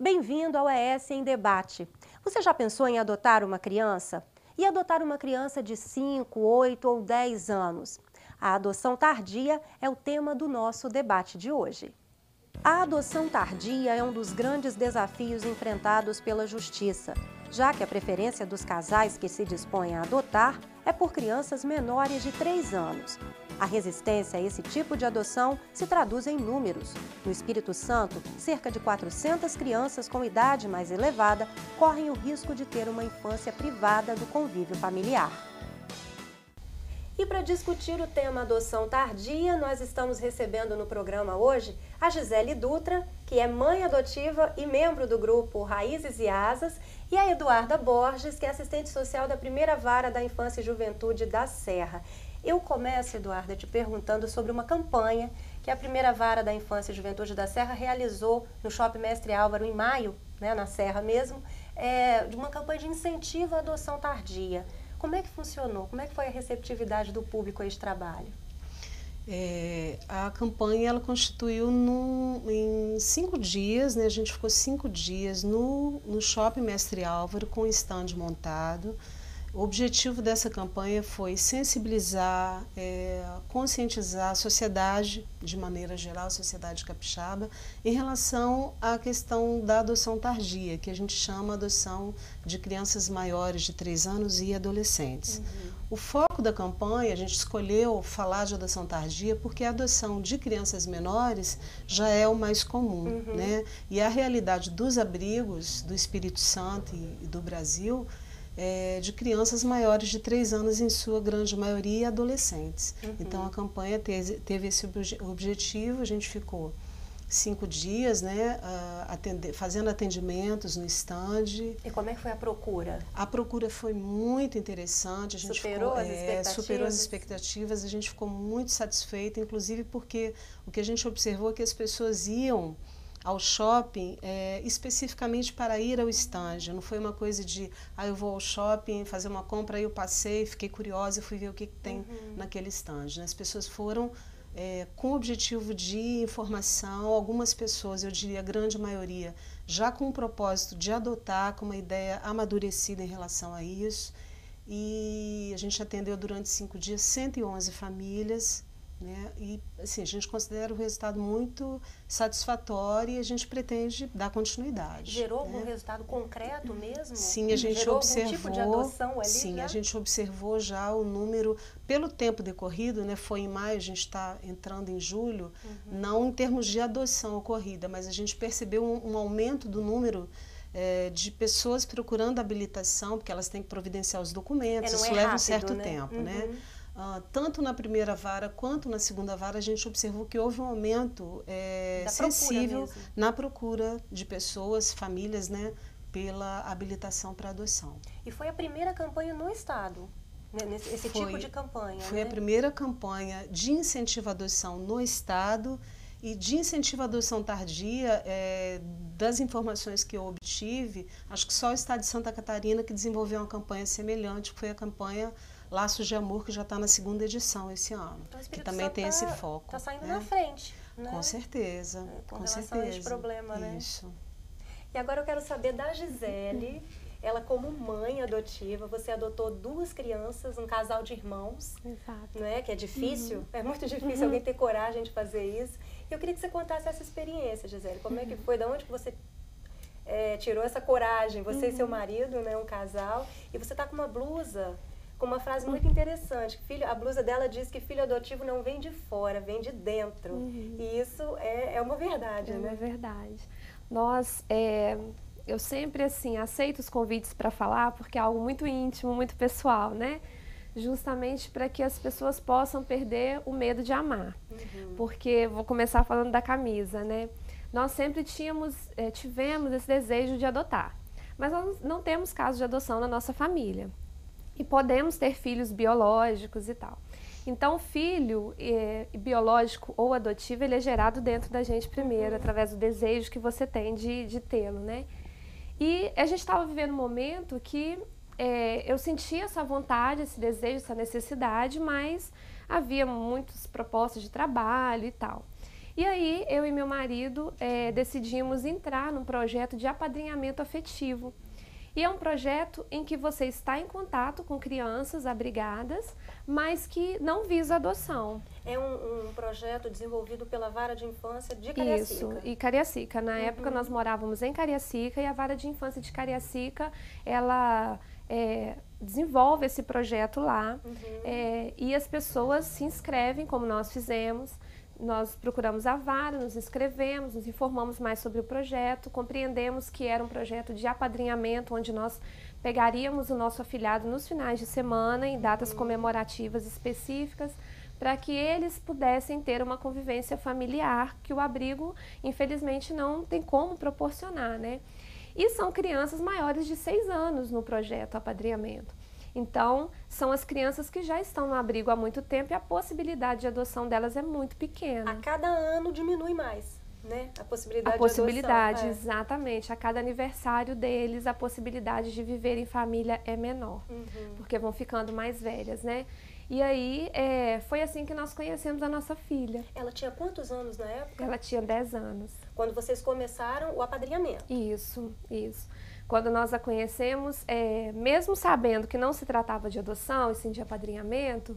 Bem-vindo ao ES em Debate. Você já pensou em adotar uma criança? E adotar uma criança de 5, 8 ou 10 anos? A adoção tardia é o tema do nosso debate de hoje. A adoção tardia é um dos grandes desafios enfrentados pela Justiça, já que a preferência dos casais que se dispõem a adotar é por crianças menores de 3 anos. A resistência a esse tipo de adoção se traduz em números. No Espírito Santo, cerca de 400 crianças com idade mais elevada correm o risco de ter uma infância privada do convívio familiar. E para discutir o tema adoção tardia, nós estamos recebendo no programa hoje a Gisele Dutra, que é mãe adotiva e membro do grupo Raízes e Asas, e a Eduarda Borges, que é assistente social da primeira vara da Infância e Juventude da Serra. Eu começo, Eduarda, te perguntando sobre uma campanha que a primeira vara da Infância e Juventude da Serra realizou no Shopping Mestre Álvaro em maio, na Serra mesmo, de uma campanha de incentivo à adoção tardia. Como é que funcionou? Como é que foi a receptividade do público a esse trabalho? A campanha ela constituiu em 5 dias, a gente ficou 5 dias no Shopping Mestre Álvaro com o stand montado. O objetivo dessa campanha foi sensibilizar, conscientizar a sociedade, de maneira geral, a sociedade capixaba, em relação à questão da adoção tardia, que a gente chama adoção de crianças maiores de 3 anos e adolescentes. Uhum. O foco da campanha, a gente escolheu falar de adoção tardia porque a adoção de crianças menores já é o mais comum, uhum. E a realidade dos abrigos do Espírito Santo e do Brasil de crianças maiores de 3 anos, em sua grande maioria, adolescentes. Uhum. Então, a campanha teve esse objetivo. A gente ficou 5 dias, fazendo atendimentos no stand. E como é que foi a procura? A procura foi muito interessante. A gente superou as expectativas? Superou as expectativas. A gente ficou muito satisfeita, inclusive porque o que a gente observou é que as pessoas iam ao shopping especificamente para ir ao stand. Não foi uma coisa de, eu vou ao shopping fazer uma compra, aí eu passei, fiquei curiosa e fui ver o que tem naquele stand. As pessoas foram com o objetivo de informação, algumas pessoas, eu diria a grande maioria, já com o propósito de adotar, com uma ideia amadurecida em relação a isso. E a gente atendeu durante 5 dias 111 famílias, e assim, a gente considera o resultado muito satisfatório e a gente pretende dar continuidade. Gerou algum resultado concreto mesmo? Sim, a gente Gerou observou. Algum tipo de adoção ali? Sim, já? A gente observou já o número, pelo tempo decorrido, foi em maio, a gente está entrando em julho, não em termos de adoção ocorrida, mas a gente percebeu um aumento do número de pessoas procurando habilitação, porque elas têm que providenciar os documentos, isso leva um certo tempo, tanto na primeira vara quanto na segunda vara, a gente observou que houve um aumento sensível na procura de pessoas, famílias, pela habilitação para adoção. E foi a primeira campanha no estado, esse tipo de campanha? Foi a primeira campanha de incentivo à adoção no estado e de incentivo à adoção tardia. Das informações que eu obtive, acho que só o estado de Santa Catarina que desenvolveu uma campanha semelhante, que foi a campanha Laços de Amor, que já está na 2ª edição esse ano, então, que também tem esse foco. Está saindo na frente, Com certeza, com relação a esse problema, Isso. E agora eu quero saber da Gisele, ela como mãe adotiva, você adotou 2 crianças, um casal de irmãos. Exato. Que é difícil, é muito difícil alguém ter coragem de fazer isso. E eu queria que você contasse essa experiência, Gisele, como é que foi, de onde que você tirou essa coragem, você e seu marido, um casal, e você está com uma blusa com uma frase muito interessante. A blusa dela diz que filho adotivo não vem de fora, vem de dentro. E isso é uma verdade, É uma verdade. Eu sempre, aceito os convites para falar, porque é algo muito íntimo, muito pessoal, Justamente para que as pessoas possam perder o medo de amar. Porque, vou começar falando da camisa, Nós sempre tivemos esse desejo de adotar, mas nós não temos casos de adoção na nossa família. E podemos ter filhos biológicos e tal. Então, o filho biológico ou adotivo, ele é gerado dentro da gente primeiro, através do desejo que você tem de tê-lo, E a gente estava vivendo um momento que eu sentia essa vontade, esse desejo, essa necessidade, mas havia muitas propostas de trabalho e tal. E aí, eu e meu marido decidimos entrar num projeto de apadrinhamento afetivo. E é um projeto em que você está em contato com crianças abrigadas, mas que não visa adoção. É um projeto desenvolvido pela Vara de Infância de Cariacica. Isso, e Cariacica. Na época nós morávamos em Cariacica e a Vara de Infância de Cariacica, ela desenvolve esse projeto lá e as pessoas se inscrevem, como nós fizemos. Nós procuramos a vara, nos inscrevemos, nos informamos mais sobre o projeto, compreendemos que era um projeto de apadrinhamento, onde nós pegaríamos o nosso afilhado nos finais de semana, em datas comemorativas específicas, para que eles pudessem ter uma convivência familiar que o abrigo, infelizmente, não tem como proporcionar, né? E são crianças maiores de 6 anos no projeto apadrinhamento. Então, são as crianças que já estão no abrigo há muito tempo e a possibilidade de adoção delas é muito pequena. A cada ano diminui mais, né? A possibilidade A de adoção. Exatamente. A cada aniversário deles, a possibilidade de viver em família é menor, porque vão ficando mais velhas, né? E aí, foi assim que nós conhecemos a nossa filha. Ela tinha quantos anos na época? Ela tinha 10 anos. Quando vocês começaram o apadrinhamento. Isso. Quando nós a conhecemos, mesmo sabendo que não se tratava de adoção, e sim de apadrinhamento,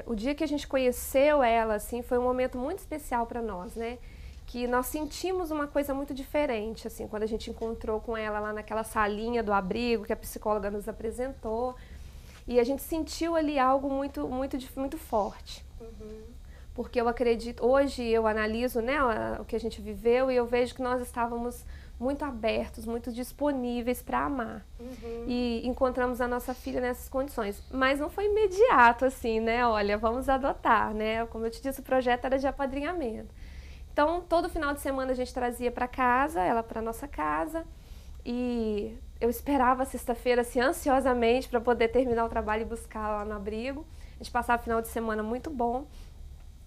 o dia que a gente conheceu ela, assim, foi um momento muito especial para nós, né? Que nós sentimos uma coisa muito diferente, assim, quando a gente encontrou com ela lá naquela salinha do abrigo que a psicóloga nos apresentou. E a gente sentiu ali algo muito forte. Porque eu acredito, hoje eu analiso, né, o que a gente viveu e eu vejo que nós estávamos muito abertos, muito disponíveis para amar. E encontramos a nossa filha nessas condições. Mas não foi imediato, assim, né? Olha, vamos adotar, né? Como eu te disse, o projeto era de apadrinhamento. Então, todo final de semana a gente trazia para casa, ela para nossa casa. E eu esperava a sexta-feira, assim, ansiosamente para poder terminar o trabalho e buscar lá no abrigo. A gente passava o final de semana muito bom.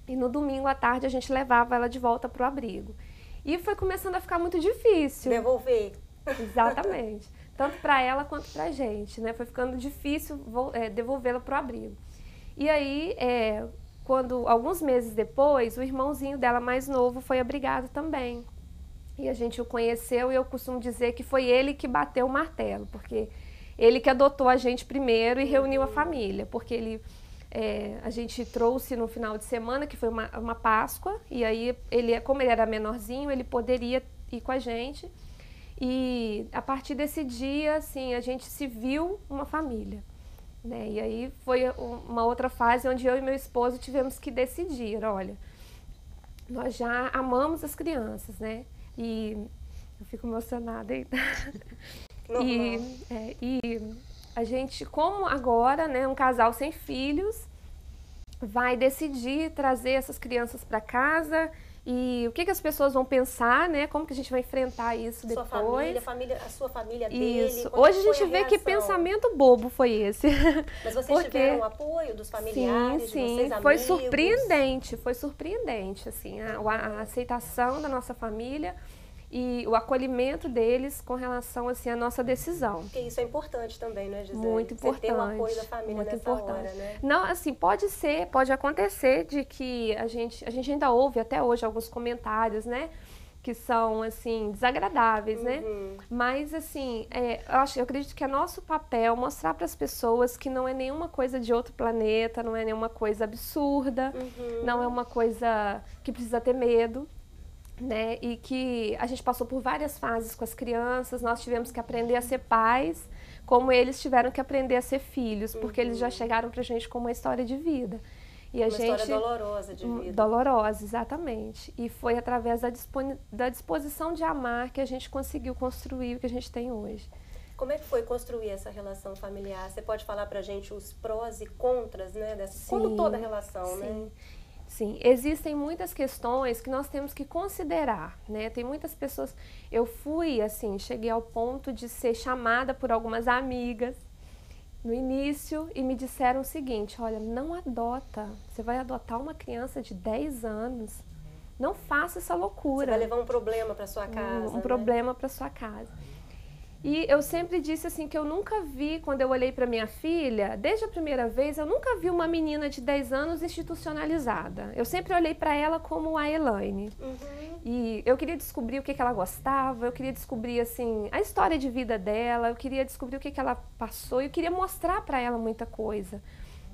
E no domingo à tarde a gente levava ela de volta para o abrigo. E foi começando a ficar muito difícil. Devolver. Exatamente. Tanto para ela quanto para a gente, né? Foi ficando difícil devolvê-la para o abrigo. E aí, alguns meses depois, o irmãozinho dela mais novo foi abrigado também. E a gente o conheceu e eu costumo dizer que foi ele que bateu o martelo, porque ele que adotou a gente primeiro e reuniu a família, porque a gente trouxe no final de semana, que foi uma Páscoa, e aí, como ele era menorzinho, ele poderia ir com a gente. E a partir desse dia, assim, a gente se viu uma família, né? E aí foi uma outra fase onde eu e meu esposo tivemos que decidir, olha, nós já amamos as crianças, né? E eu fico emocionada ainda. E a gente, como agora, né, um casal sem filhos, vai decidir trazer essas crianças para casa e o que as pessoas vão pensar, né? Como que a gente vai enfrentar isso depois. A sua família dele. Isso. Hoje a gente vê que pensamento bobo foi esse. Mas vocês tiveram o apoio dos familiares, sim, de vocês, foi amigos? foi surpreendente, assim, a aceitação da nossa família e o acolhimento deles com relação, assim, à nossa decisão. Porque isso é importante também, né, Gisele? Muito importante. Você ter o apoio da família muito nessa importante. hora, né? Não, assim, pode acontecer de que a gente ainda ouve até hoje alguns comentários, né, que são, assim, desagradáveis, né? Mas, assim, eu acredito que é nosso papel mostrar para as pessoas que não é nenhuma coisa de outro planeta, não é nenhuma coisa absurda, não é uma coisa que precisa ter medo, né? E que a gente passou por várias fases com as crianças, nós tivemos que aprender a ser pais, como eles tiveram que aprender a ser filhos, porque eles já chegaram pra gente com uma história de vida. E uma história dolorosa de vida. Dolorosa, exatamente. E foi através da disposição de amar que a gente conseguiu construir o que a gente tem hoje. Como é que foi construir essa relação familiar? Você pode falar pra gente os prós e contras, né? Como toda relação, né? Sim, existem muitas questões que nós temos que considerar, né? Tem muitas pessoas... Eu fui, assim, cheguei ao ponto de ser chamada por algumas amigas no início e me disseram o seguinte, olha, não adota, você vai adotar uma criança de 10 anos, não faça essa loucura. Você vai levar um problema para sua casa. Um problema para sua casa. E eu sempre disse assim que eu nunca vi, quando eu olhei para minha filha, desde a primeira vez, eu nunca vi uma menina de 10 anos institucionalizada. Eu sempre olhei para ela como a Elaine. E eu queria descobrir o que ela gostava, eu queria descobrir assim a história de vida dela, eu queria descobrir o que ela passou, eu queria mostrar para ela muita coisa,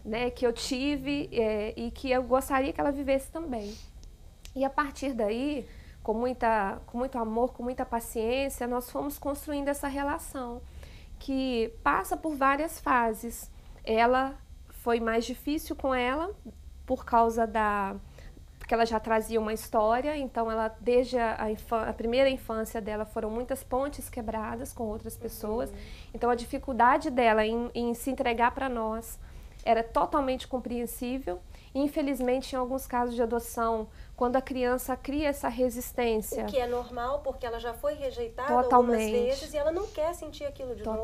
né, que eu tive e que eu gostaria que ela vivesse também. E a partir daí, com muito amor, com muita paciência, nós fomos construindo essa relação, que passa por várias fases. Ela foi mais difícil com ela, por causa porque ela já trazia uma história, então ela, desde a primeira infância dela, foram muitas pontes quebradas com outras pessoas. Então a dificuldade dela em se entregar para nós era totalmente compreensível. Infelizmente, em alguns casos de adoção, quando a criança cria essa resistência... O que é normal, porque ela já foi rejeitada algumas vezes e ela não quer sentir aquilo de novo.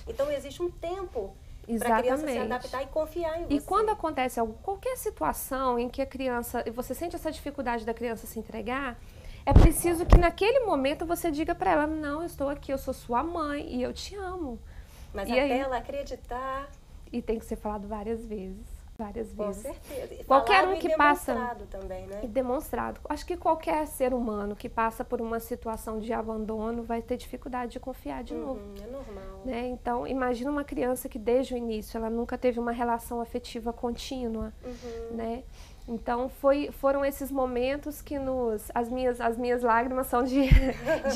Então, existe um tempo para a criança se adaptar e confiar em você. E quando acontece qualquer situação em que a criança... você sente essa dificuldade da criança se entregar, é preciso que naquele momento você diga para ela, não, eu estou aqui, eu sou sua mãe e eu te amo. Mas até ela acreditar... E tem que ser falado várias vezes. Várias vezes. Com certeza. E qualquer um que passa também, né? E demonstrado. Acho que qualquer ser humano que passa por uma situação de abandono vai ter dificuldade de confiar de novo. É normal. Né? Então, imagina uma criança que desde o início ela nunca teve uma relação afetiva contínua, né? Então foram esses momentos que as minhas lágrimas são de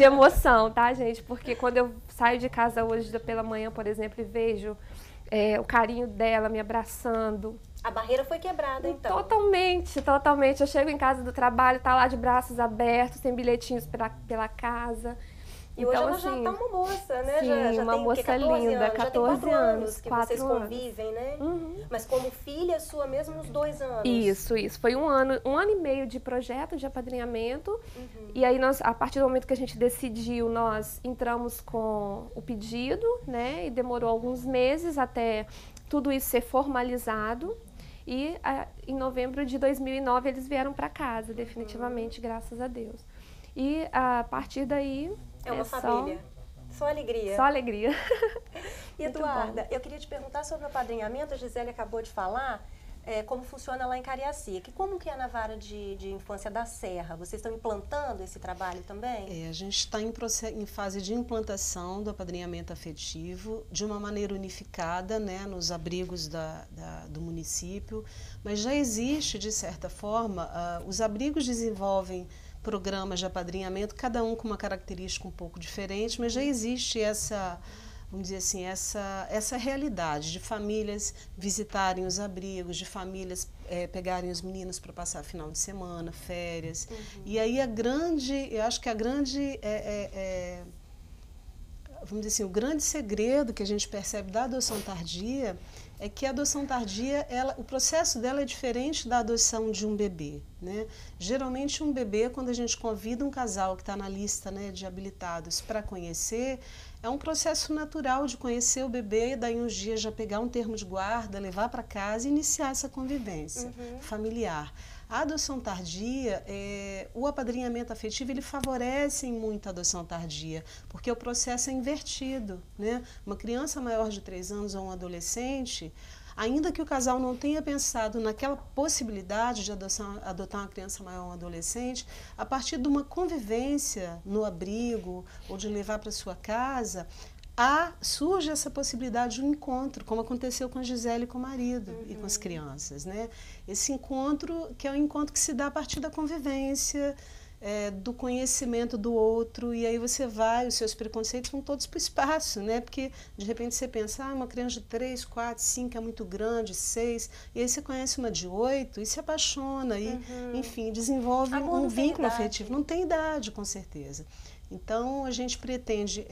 emoção, tá, gente? Porque quando eu saio de casa hoje pela manhã, por exemplo, e vejo o carinho dela me abraçando. A barreira foi quebrada, então? Totalmente, totalmente. Eu chego em casa do trabalho, tá lá de braços abertos, tem bilhetinhos pela casa. E então, hoje ela assim, já tá uma moça, né? Sim, já uma tem, moça 14 linda, anos, 14 já tem 4 anos que 4 vocês anos. convivem, né? Mas como filha sua mesmo uns 2 anos. Isso. Foi um ano e meio de projeto de apadrinhamento. E aí, a partir do momento que a gente decidiu, nós entramos com o pedido, né? E demorou alguns meses até tudo isso ser formalizado. E em novembro de 2009 eles vieram para casa, definitivamente, graças a Deus. E a partir daí... É uma família. Só alegria. Só alegria. E Eduarda, eu queria te perguntar sobre o apadrinhamento. A Gisele acabou de falar como funciona lá em Cariacica. Como que é na vara de infância da Serra? Vocês estão implantando esse trabalho também? A gente está em fase de implantação do apadrinhamento afetivo de uma maneira unificada, né, nos abrigos do município, mas já existe, de certa forma, os abrigos desenvolvem programas de apadrinhamento, cada um com uma característica um pouco diferente, mas já existe essa, vamos dizer assim, essa realidade de famílias visitarem os abrigos, de famílias pegarem os meninos para passar final de semana, férias. E aí eu acho que a grande, vamos dizer assim, o grande segredo que a gente percebe da adoção tardia é que a adoção tardia, o processo dela é diferente da adoção de um bebê, né? Geralmente um bebê, quando a gente convida um casal que está na lista, né, de habilitados para conhecer, é um processo natural de conhecer o bebê e daí uns dias já pegar um termo de guarda, levar para casa e iniciar essa convivência familiar. A adoção tardia, o apadrinhamento afetivo, ele favorece muito a adoção tardia, porque o processo é invertido, né? Uma criança maior de 3 anos ou um adolescente, ainda que o casal não tenha pensado naquela possibilidade de adotar uma criança maior ou um adolescente, a partir de uma convivência no abrigo ou de levar para sua casa, surge essa possibilidade de um encontro, como aconteceu com a Gisele e com o marido e com as crianças, né? Esse encontro, que é um encontro que se dá a partir da convivência, do conhecimento do outro, e aí você os seus preconceitos vão todos para o espaço, né? Porque de repente você pensa, uma criança de 3, 4, 5 é muito grande, 6, e aí você conhece uma de 8 e se apaixona, e enfim, desenvolve um vínculo afetivo. Não tem idade, com certeza. Então a gente pretende...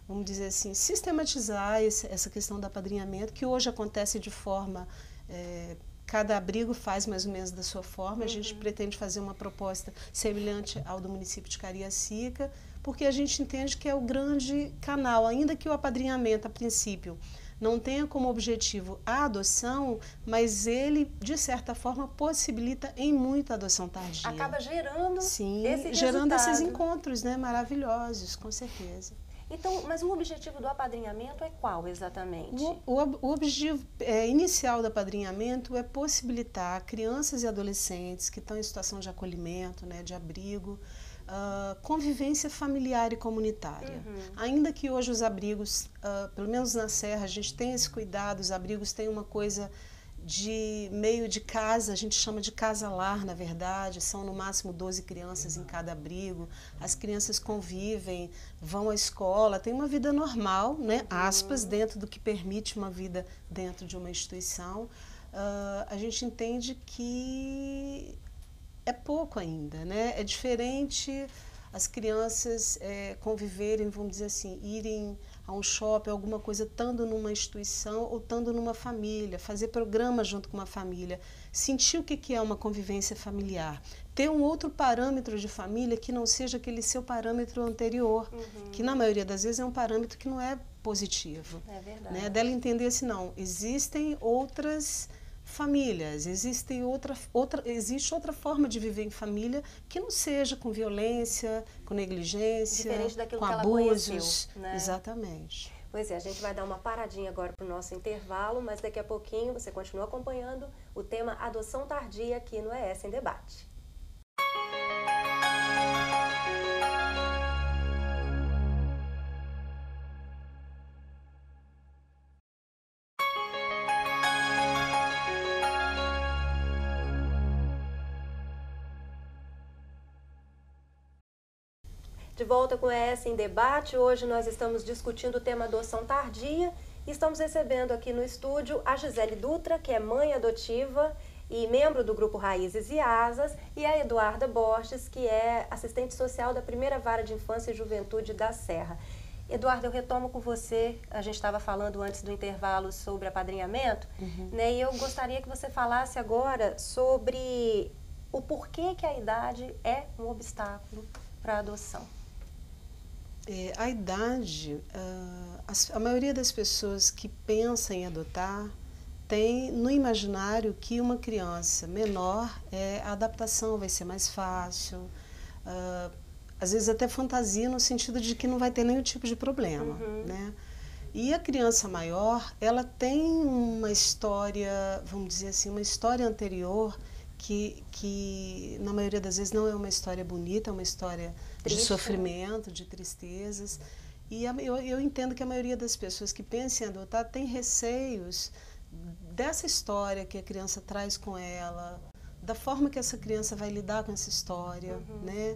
vamos dizer assim, sistematizar essa questão do apadrinhamento, que hoje acontece de forma... cada abrigo faz mais ou menos da sua forma. A gente pretende fazer uma proposta semelhante ao do município de Cariacica, porque a gente entende que é o grande canal, ainda que o apadrinhamento, a princípio, não tenha como objetivo a adoção, mas ele, de certa forma, possibilita em muito a adoção tardia. Acaba gerando Sim, esse gerando resultado. Esses encontros, né, maravilhosos, com certeza. Então, mas o objetivo do apadrinhamento é qual exatamente? O objetivo inicial do apadrinhamento é possibilitar crianças e adolescentes que estão em situação de acolhimento, né, de abrigo, convivência familiar e comunitária. Ainda que hoje os abrigos, pelo menos na Serra, a gente tem esse cuidado, os abrigos têm uma coisa de meio de casa, a gente chama de casa-lar, na verdade, são no máximo 12 crianças em cada abrigo, as crianças convivem, vão à escola, tem uma vida normal, né, aspas, dentro do que permite uma vida dentro de uma instituição. A gente entende que é pouco ainda, né, é diferente as crianças conviverem, vamos dizer assim, irem a um shopping, alguma coisa, estando numa instituição ou estando numa família, fazer programa junto com uma família, sentir o que é uma convivência familiar, ter um outro parâmetro de família que não seja aquele seu parâmetro anterior, que na maioria das vezes é um parâmetro que não é positivo. É verdade. Né? Dela entender assim, não, existem outras famílias, existe outra forma de viver em família que não seja com violência, com negligência, com abusos. Conheceu, né? Exatamente. Pois é, a gente vai dar uma paradinha agora para o nosso intervalo, mas daqui a pouquinho você continua acompanhando o tema adoção tardia aqui no ES em Debate. De volta com o ES em Debate, hoje nós estamos discutindo o tema adoção tardia e estamos recebendo aqui no estúdio a Gisele Dutra, que é mãe adotiva e membro do grupo Raízes e Asas, e a Eduarda Borges, que é assistente social da Primeira Vara de Infância e Juventude da Serra. Eduarda, eu retomo com você, a gente estava falando antes do intervalo sobre apadrinhamento, né, e eu gostaria que você falasse agora sobre o porquê que a idade é um obstáculo para a adoção. A idade, a maioria das pessoas que pensam em adotar tem no imaginário que uma criança menor, a adaptação vai ser mais fácil, às vezes até fantasia no sentido de que não vai ter nenhum tipo de problema, né? E a criança maior, ela tem uma história, vamos dizer assim, uma história anterior que na maioria das vezes não é uma história bonita, é uma história triste, de sofrimento, de tristezas. E eu entendo que a maioria das pessoas que pensam em adotar tem receios dessa história que a criança traz com ela, da forma que essa criança vai lidar com essa história, né?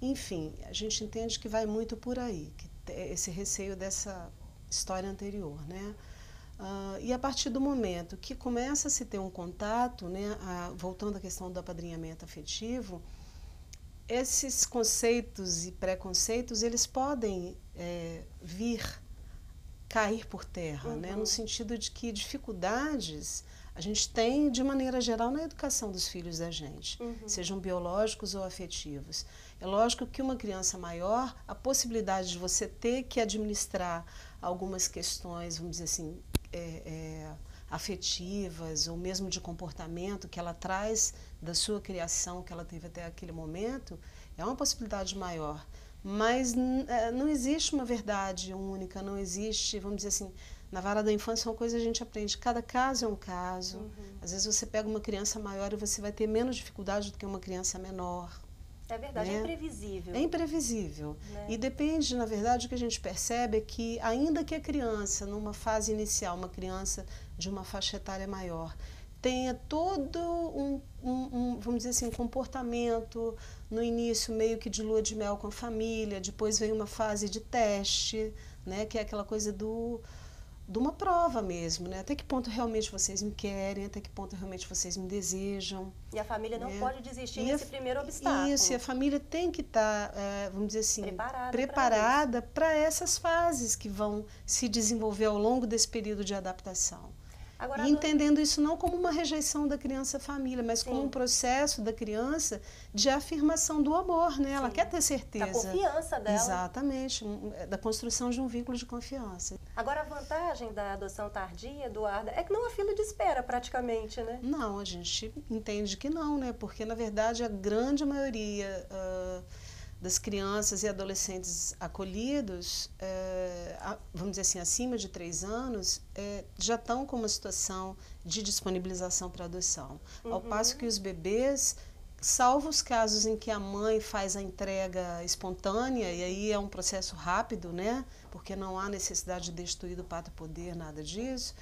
Enfim, a gente entende que vai muito por aí, que esse receio dessa história anterior, né? E a partir do momento que começa a se ter um contato, né, voltando à questão do apadrinhamento afetivo, esses conceitos e preconceitos, eles podem cair por terra, né, no sentido de que dificuldades a gente tem de maneira geral na educação dos filhos da gente, sejam biológicos ou afetivos. É lógico que uma criança maior, a possibilidade de você ter que administrar algumas questões, vamos dizer assim, afetivas ou mesmo de comportamento que ela traz da sua criação que ela teve até aquele momento, é uma possibilidade maior. Mas não existe uma verdade única, não existe, vamos dizer assim, na vara da infância é uma coisa que a gente aprende, cada caso é um caso. Às vezes você pega uma criança maior e você vai ter menos dificuldade do que uma criança menor. É verdade, né? É imprevisível. É imprevisível. Né? E depende, na verdade, o que a gente percebe é que, ainda que a criança, numa fase inicial, uma criança de uma faixa etária maior, tenha todo vamos dizer assim, um comportamento no início meio que de lua de mel com a família, depois vem uma fase de teste, né, que é aquela coisa de uma prova mesmo, né? Até que ponto realmente vocês me querem, até que ponto realmente vocês me desejam. E a família não pode desistir nesse primeiro obstáculo. Isso, e a família tem que estar, vamos dizer assim, preparada para essas fases que vão se desenvolver ao longo desse período de adaptação. Agora, e entendendo isso não como uma rejeição da criança à família, mas como um processo da criança de afirmação do amor, né? Ela quer ter certeza. Da confiança dela. Exatamente, da construção de um vínculo de confiança. Agora, a vantagem da adoção tardia, Eduarda, é que não há fila de espera praticamente, né? Não, a gente entende que não, né? Porque, na verdade, a grande maioria das crianças e adolescentes acolhidos, vamos dizer assim, acima de 3 anos, já estão com uma situação de disponibilização para adoção. Ao passo que os bebês, salvo os casos em que a mãe faz a entrega espontânea, e aí é um processo rápido, né? Porque não há necessidade de destituir do pátrio poder, nada disso.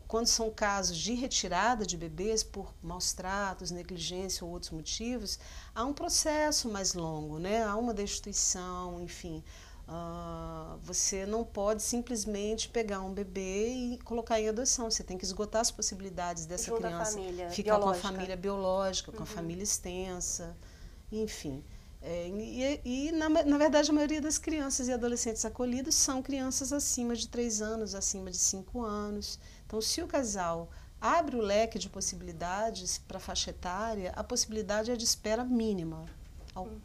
Quando são casos de retirada de bebês por maus tratos, negligência ou outros motivos, há um processo mais longo, né? Há uma destituição, enfim. Você não pode simplesmente pegar um bebê e colocar em adoção. Você tem que esgotar as possibilidades dessa criança ficar com a família biológica, com a família extensa, enfim. Na verdade, a maioria das crianças e adolescentes acolhidos são crianças acima de 3 anos, acima de 5 anos. Então, se o casal abre o leque de possibilidades para a faixa etária, a possibilidade é de espera mínima,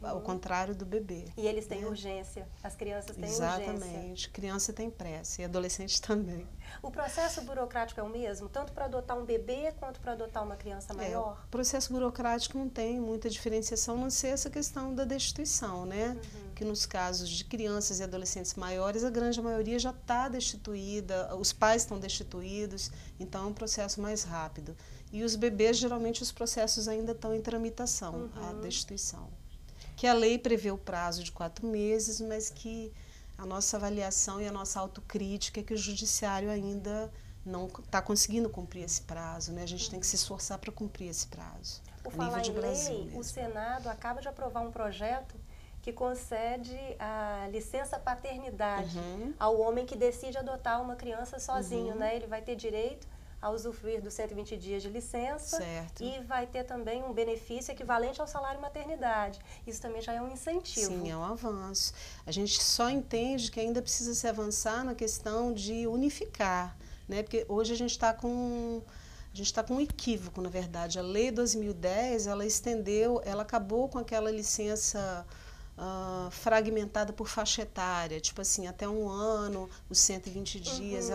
ao contrário do bebê. E eles têm urgência, as crianças têm urgência. Exatamente, criança tem pressa e adolescente também. O processo burocrático é o mesmo, tanto para adotar um bebê quanto para adotar uma criança maior? O processo burocrático não tem muita diferenciação, a não ser essa questão da destituição, né? Que nos casos de crianças e adolescentes maiores, a grande maioria já está destituída, os pais estão destituídos, então é um processo mais rápido. E os bebês, geralmente, os processos ainda estão em tramitação, a destituição. Que a lei prevê o prazo de 4 meses, mas que a nossa avaliação e a nossa autocrítica é que o judiciário ainda não está conseguindo cumprir esse prazo, né? A gente tem que se esforçar para cumprir esse prazo. Por falar em lei, o Senado acaba de aprovar um projeto que concede a licença paternidade ao homem que decide adotar uma criança sozinho, né? Ele vai ter direito a usufruir dos 120 dias de licença e vai ter também um benefício equivalente ao salário maternidade. Isso também já é um incentivo. Sim, é um avanço. A gente só entende que ainda precisa se avançar na questão de unificar, né? Porque hoje a gente está com um equívoco, na verdade. A Lei 2010, ela estendeu, ela acabou com aquela licença fragmentada por faixa etária, tipo assim, até 1 ano, os 120 dias.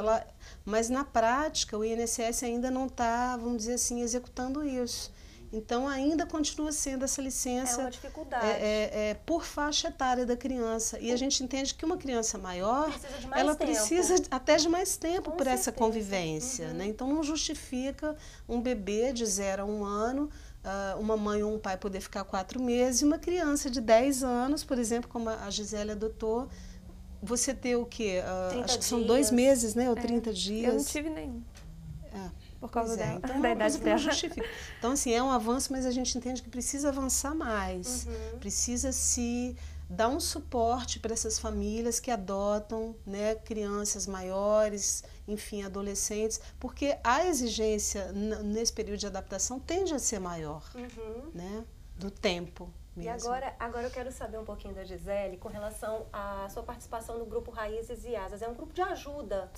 Mas na prática o INSS ainda não está, vamos dizer assim, executando isso. Então ainda continua sendo essa licença uma dificuldade. Por faixa etária da criança. E a gente entende que uma criança maior, ela precisa até de mais tempo por essa convivência. Né? Então não justifica um bebê de 0 a 1 ano, uma mãe ou um pai poder ficar 4 meses, e uma criança de 10 anos, por exemplo, como a Gisele adotou, você ter o quê? Acho que são 2 meses, né? Ou 30 dias. Eu não tive nenhum. Por causa dela, então, da idade dela. Então, assim, é um avanço, mas a gente entende que precisa avançar mais. Precisa se dar um suporte para essas famílias que adotam, né, crianças maiores, enfim, adolescentes, porque a exigência nesse período de adaptação tende a ser maior, né, do tempo. Mesmo. E agora eu quero saber um pouquinho da Gisele com relação à sua participação no grupo Raízes e Asas. É um grupo de ajuda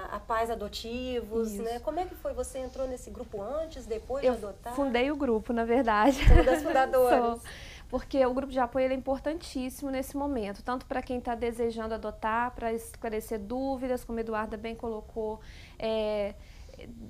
a pais adotivos, né? Como é que foi? Você entrou nesse grupo antes, depois de adotar? Eu fundei o grupo, na verdade. Sou uma das fundadoras. Porque o grupo de apoio ele é importantíssimo nesse momento, tanto para quem está desejando adotar, para esclarecer dúvidas, como a Eduarda bem colocou,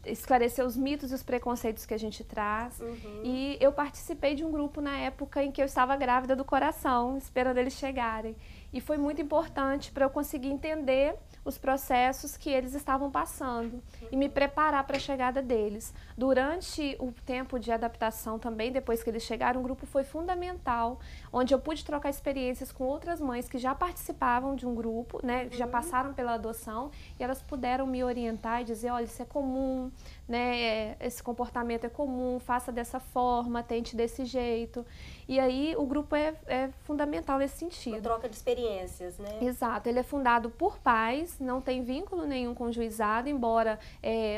esclarecer os mitos e os preconceitos que a gente traz. E eu participei de um grupo na época em que eu estava grávida do coração, esperando eles chegarem. E foi muito importante para eu conseguir entender os processos que eles estavam passando e me preparar para a chegada deles. Durante o tempo de adaptação também, depois que eles chegaram, o grupo foi fundamental, onde eu pude trocar experiências com outras mães que já participavam de um grupo, né, que já passaram pela adoção, e elas puderam me orientar e dizer, olha, isso é comum, né, esse comportamento é comum, faça dessa forma, tente desse jeito. E aí o grupo é fundamental nesse sentido. Uma troca de experiências, né? Exato, ele é fundado por pais, não tem vínculo nenhum com o juizado, embora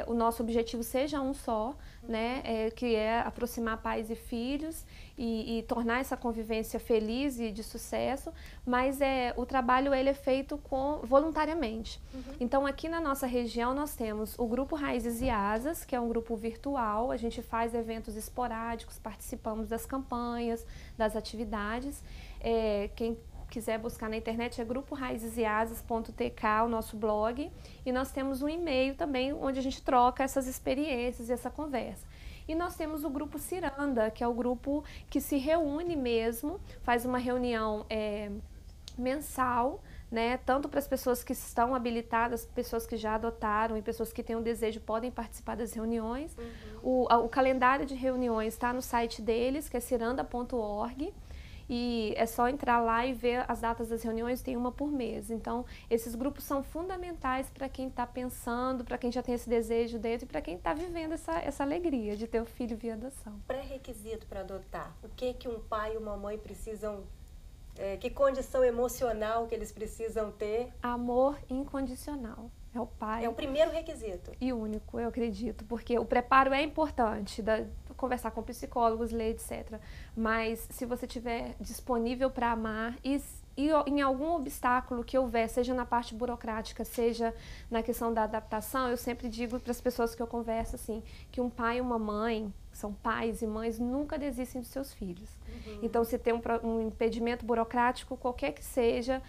o nosso objetivo seja um só, né, que é aproximar pais e filhos e tornar essa convivência feliz e de sucesso, mas o trabalho ele é feito voluntariamente. Então aqui na nossa região nós temos o grupo Raízes e Asas, que é um grupo virtual, a gente faz eventos esporádicos, participamos das campanhas, das atividades. Quem quiser buscar na internet é gruporaizeseasas.tk, o nosso blog, e nós temos um e-mail também onde a gente troca essas experiências e essa conversa. E nós temos o grupo Ciranda, que é o grupo que se reúne mesmo, faz uma reunião mensal, né, tanto para as pessoas que estão habilitadas, pessoas que já adotaram e pessoas que têm o desejo podem participar das reuniões. O calendário de reuniões está no site deles, que é ciranda.org. E é só entrar lá e ver as datas das reuniões, tem uma por mês. Então, esses grupos são fundamentais para quem está pensando, para quem já tem esse desejo dentro e para quem está vivendo essa alegria de ter o filho via adoção. Pré-requisito para adotar. O que um pai e uma mãe precisam, que condição emocional que eles precisam ter? Amor incondicional. É o pai. É o primeiro requisito. E único, eu acredito, porque o preparo é importante, conversar com psicólogos, ler, etc. Mas se você estiver disponível para amar e em algum obstáculo que houver, seja na parte burocrática, seja na questão da adaptação, eu sempre digo para as pessoas que eu Converso assim, que um pai e uma mãe, são pais e mães, nunca desistem dos seus filhos. Então, se tem um impedimento burocrático, qualquer que seja,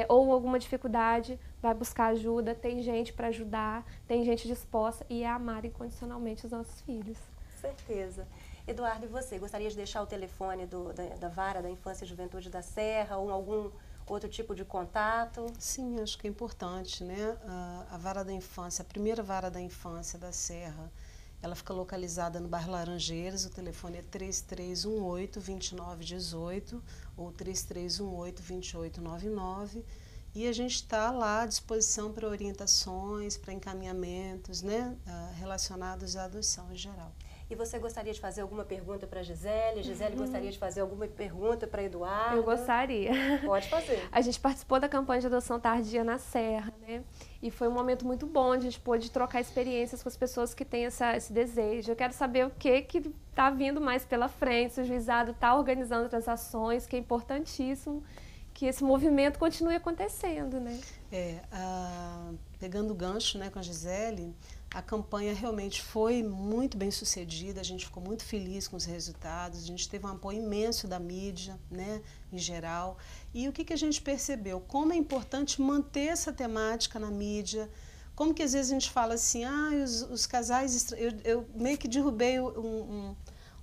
ou alguma dificuldade, vai buscar ajuda, tem gente para ajudar, tem gente disposta e é amar incondicionalmente os nossos filhos. Certeza. Eduardo, e você? Gostaria de deixar o telefone da Vara da Infância e Juventude da Serra ou algum outro tipo de contato? Sim, acho que é importante, né? A Vara da Infância, a primeira Vara da Infância da Serra, ela fica localizada no bairro Laranjeiras, o telefone é 3318-2918 ou 3318-2899 e a gente está lá à disposição para orientações, para encaminhamentos, né? Relacionados à adoção em geral. E você gostaria de fazer alguma pergunta para a Gisele? Gisele gostaria de fazer alguma pergunta para Eduardo? Eu gostaria. Pode fazer. A gente participou da campanha de adoção tardia na Serra, né? E foi um momento muito bom, a gente pôde trocar experiências com as pessoas que têm esse desejo. Eu quero saber o que está vindo mais pela frente, se o juizado está organizando outras ações, que é importantíssimo que esse movimento continue acontecendo, né? Pegando o gancho, né, com a Gisele, a campanha realmente foi muito bem sucedida, a gente ficou muito feliz com os resultados, a gente teve um apoio imenso da mídia, né, em geral. E o que a gente percebeu? Como é importante manter essa temática na mídia, como que às vezes a gente fala assim, os casais... Eu meio que derrubei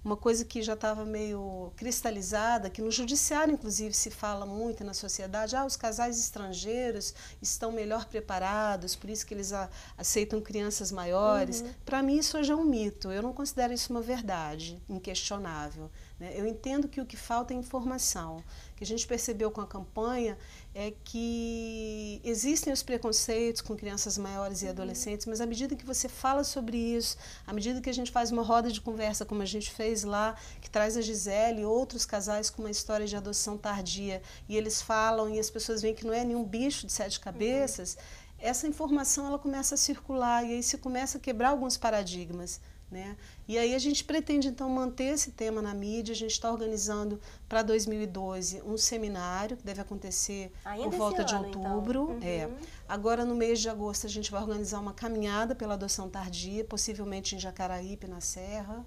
uma coisa que já estava meio cristalizada, que no judiciário, inclusive, se fala muito na sociedade, os casais estrangeiros estão melhor preparados, por isso que eles aceitam crianças maiores. Para mim, isso hoje é um mito, eu não considero isso uma verdade inquestionável, né? Eu entendo que o que falta é informação. O que a gente percebeu com a campanha é que existem os preconceitos com crianças maiores e adolescentes, mas à medida que você fala sobre isso, à medida que a gente faz uma roda de conversa, como a gente fez lá, que traz a Gisele e outros casais com uma história de adoção tardia, e eles falam e as pessoas veem que não é nenhum bicho de 7 cabeças, essa informação ela começa a circular e aí se começa a quebrar alguns paradigmas, né? E aí a gente pretende então manter esse tema na mídia, a gente está organizando para 2012 um seminário que deve acontecer por volta de outubro. Então. Agora no mês de agosto a gente vai organizar uma caminhada pela adoção tardia, possivelmente em Jacaraípe, na Serra.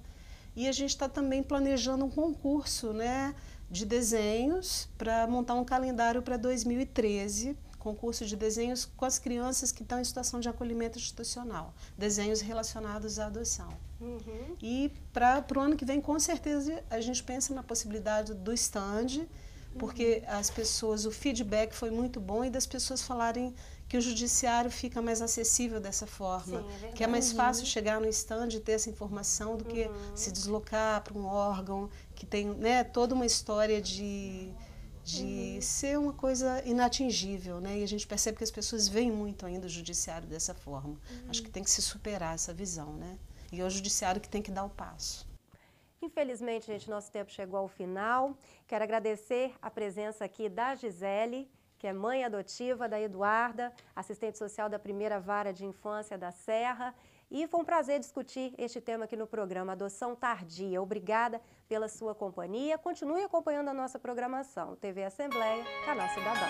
E a gente está também planejando um concurso, né, de desenhos para montar um calendário para 2013, concurso de desenhos com as crianças que estão em situação de acolhimento institucional, desenhos relacionados à adoção. E para o ano que vem, com certeza, a gente pensa na possibilidade do stand, porque as pessoas, o feedback foi muito bom e das pessoas falarem que o judiciário fica mais acessível dessa forma. Sim, que é mais fácil chegar no stand e ter essa informação do que se deslocar para um órgão que tem, né, toda uma história de ser uma coisa inatingível, né? E a gente percebe que as pessoas veem muito ainda o judiciário dessa forma. Acho que tem que se superar essa visão, né? E é o judiciário que tem que dar o passo. Infelizmente, gente, nosso tempo chegou ao final. Quero agradecer a presença aqui da Gisele, que é mãe adotiva da Eduarda, assistente social da primeira Vara de Infância da Serra. E foi um prazer discutir este tema aqui no programa Adoção Tardia. Obrigada pela sua companhia. Continue acompanhando a nossa programação. TV Assembleia, Canal Cidadão.